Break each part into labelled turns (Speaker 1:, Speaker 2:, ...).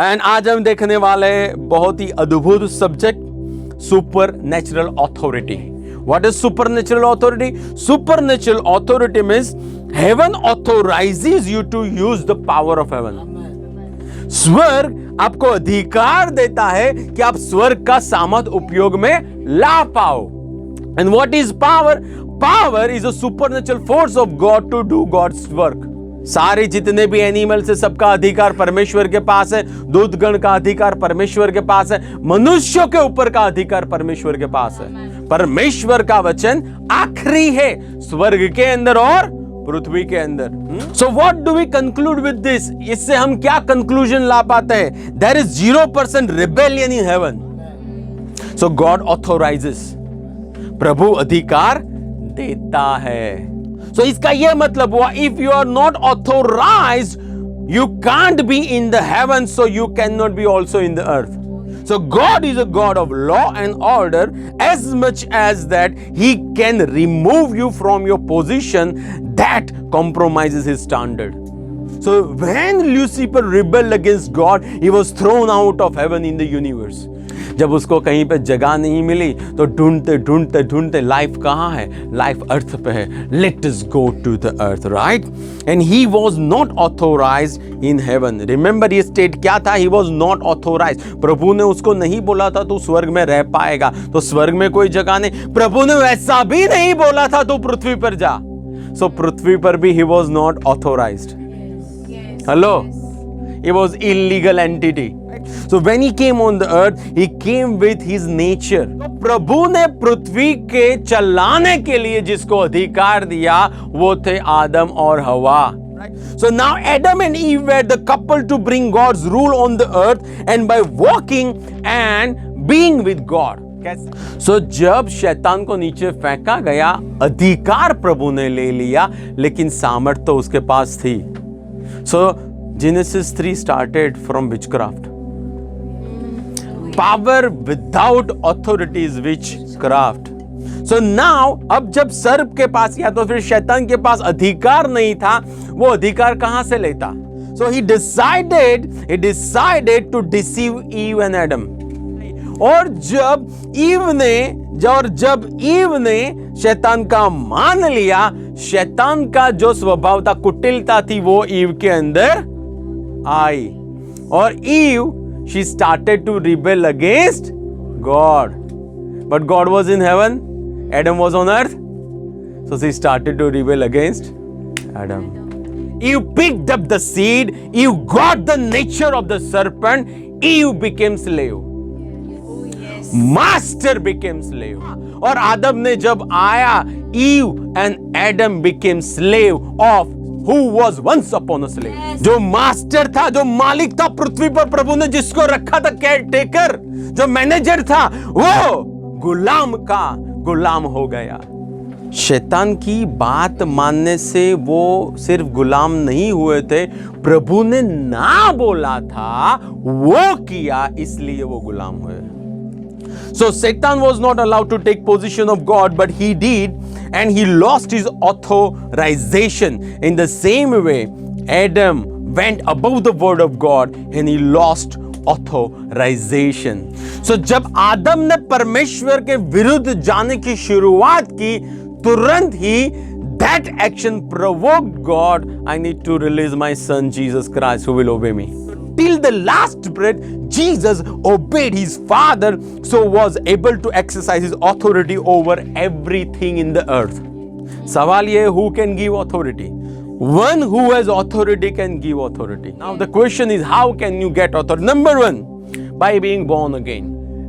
Speaker 1: And आज हम देखने वाले बहुत ही अद्भुत subject, super natural authority. What is super natural authority? Super natural authority means heaven authorizes you to use the power of heaven. स्वर्ग आपको अधिकार देता है कि आप स्वर्ग का सामर्थ्य उपयोग में ला पाओ। And what is power? Power is a supernatural force of God to do God's work. सारे जितने भी एनिमल्स है, सबका अधिकार परमेश्वर के पास है। दूतगण का अधिकार परमेश्वर के पास है। मनुष्यों के ऊपर का अधिकार परमेश्वर के पास है। परमेश्वर का वचन आखिरी है, स्वर्ग के अंदर और पृथ्वी के अंदर। So what do we conclude with this? इससे हम क्या कंक्लूजन ला पाते हैं? There is 0% rebellion in heaven. So God authorises, प्रभु अधिकार देता है। सो इसका यह मतलब हुआ, if you are not authorised you can't be in the heaven, so you can not be also in the earth. So God is a God of law and order, as much as that He can remove you from your position that compromises His standard. So when Lucifer rebelled against God, he was thrown out of heaven in the universe. जब उसको कहीं पे जगह नहीं मिली तो ढूंढते ढूंढते ढूंढते लाइफ कहाँ है? लाइफ अर्थ पे है। Let us go to the earth, right? And he was not authorised in heaven. Remember ये स्टेट क्या था? He was not authorised. प्रभु ने उसको नहीं बोला था तू स्वर्ग में रह पाएगा, तो स्वर्ग में कोई जगह नहीं। प्रभु ने वैसा भी नहीं बोला था तू पृथ्वी पर जा। सो पृथ्वी पर भी ही was not authorized. Hello, he was illegal entity. So when he came on the earth, he came with his nature. तो प्रभु ने पृथ्वी के चलाने के लिए जिसको अधिकार दिया वो थे आदम और हवा. So now Adam and Eve were the couple to bring God's rule on the earth and by walking and being with God. So जब शैतान को नीचे फेंका गया, अधिकार प्रभु ने ले लिया, लेकिन सामर्थ तो उसके पास थी. So Genesis 3 started from witchcraft. Power without authority is witchcraft. So now, अब जब सर्प के पास या तो फिर शैतान के पास अधिकार नहीं था, वो अधिकार कहां से लेता? So he decided to deceive Eve and Adam. और जब ईव ने शैतान का मान लिया, शैतान का जो स्वभाव था, कुटिलता थी, वो ईव के अंदर आई और ewe she started to rebel against God. But God was in heaven, Adam was on earth. So she started to rebel against Adam. Eve picked up the seed, Eve got the nature of the serpent, Eve became slave. Master became slave. और आदम ने जब आया, Eve and Adam became slave of who was once upon a slave. जो master था, जो मालिक था पृथ्वी पर, प्रभु ने जिसको रखा था केयर टेकर, जो मैनेजर था, वो गुलाम का गुलाम हो गया. शैतान की बात मानने से वो सिर्फ गुलाम नहीं हुए थे, प्रभु ने ना बोला था वो किया, इसलिए वो गुलाम हुए. So Satan was not allowed to take position of God, but he did, and he lost his authorization. In the same way, Adam went above the word of God and he lost authorization. So जब आदम ने परमेश्वर के विरुद्ध जाने की शुरुआत की, तुरंत ही that action provoked God. I need to release my son Jesus Christ who will obey me. Till the last breath, Jesus obeyed his Father, so was able to exercise his authority over everything in the earth. सवाल ये, who can give authority? One who has authority can give authority. Now the question is, how can you get authority? Number one, by being born again.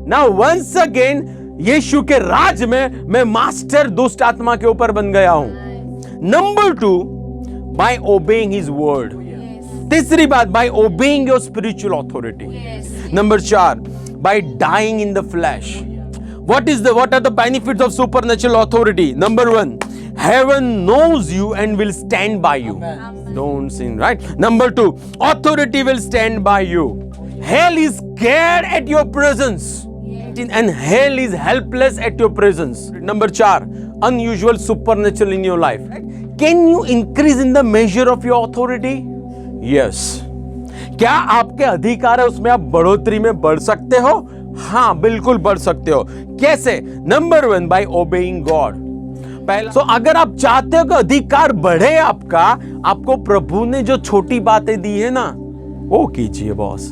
Speaker 1: Now once again, यीशु के राज में मैं master दुष्ट आत्मा के ऊपर बन गया हूं. Number two, by obeying his word. तीसरी बात, by obeying your spiritual authority. Number 4, by dying in the flesh. What are the benefits of supernatural authority? Number 1, heaven knows you and will stand by you. Don't sin, right? Number 2, authority will stand by you. Hell is scared at your presence. And hell is helpless at your presence. Number 4, unusual supernatural in your life. Can you increase in the measure of your authority? Yes. क्या आपके अधिकार है उसमें आप बढ़ोतरी में बढ़ सकते हो? हाँ, बिल्कुल बढ़ सकते हो। कैसे? Number 1, by obeying God. पहला, अगर आप चाहते हो कि अधिकार बढ़े आपका, आपको प्रभु ने जो छोटी बातें दी है ना, वो कीजिए बॉस।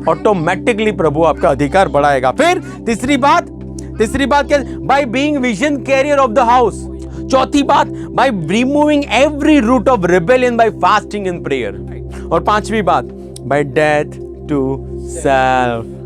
Speaker 1: ऑटोमेटिकली प्रभु आपका अधिकार बढ़ाएगा। फिर तीसरी बात क्या? By being vision carrier of the house. चौथी बात, by removing every root of rebellion by fasting and prayer. और पांचवी बात, बाय डेथ टू सेल्फ।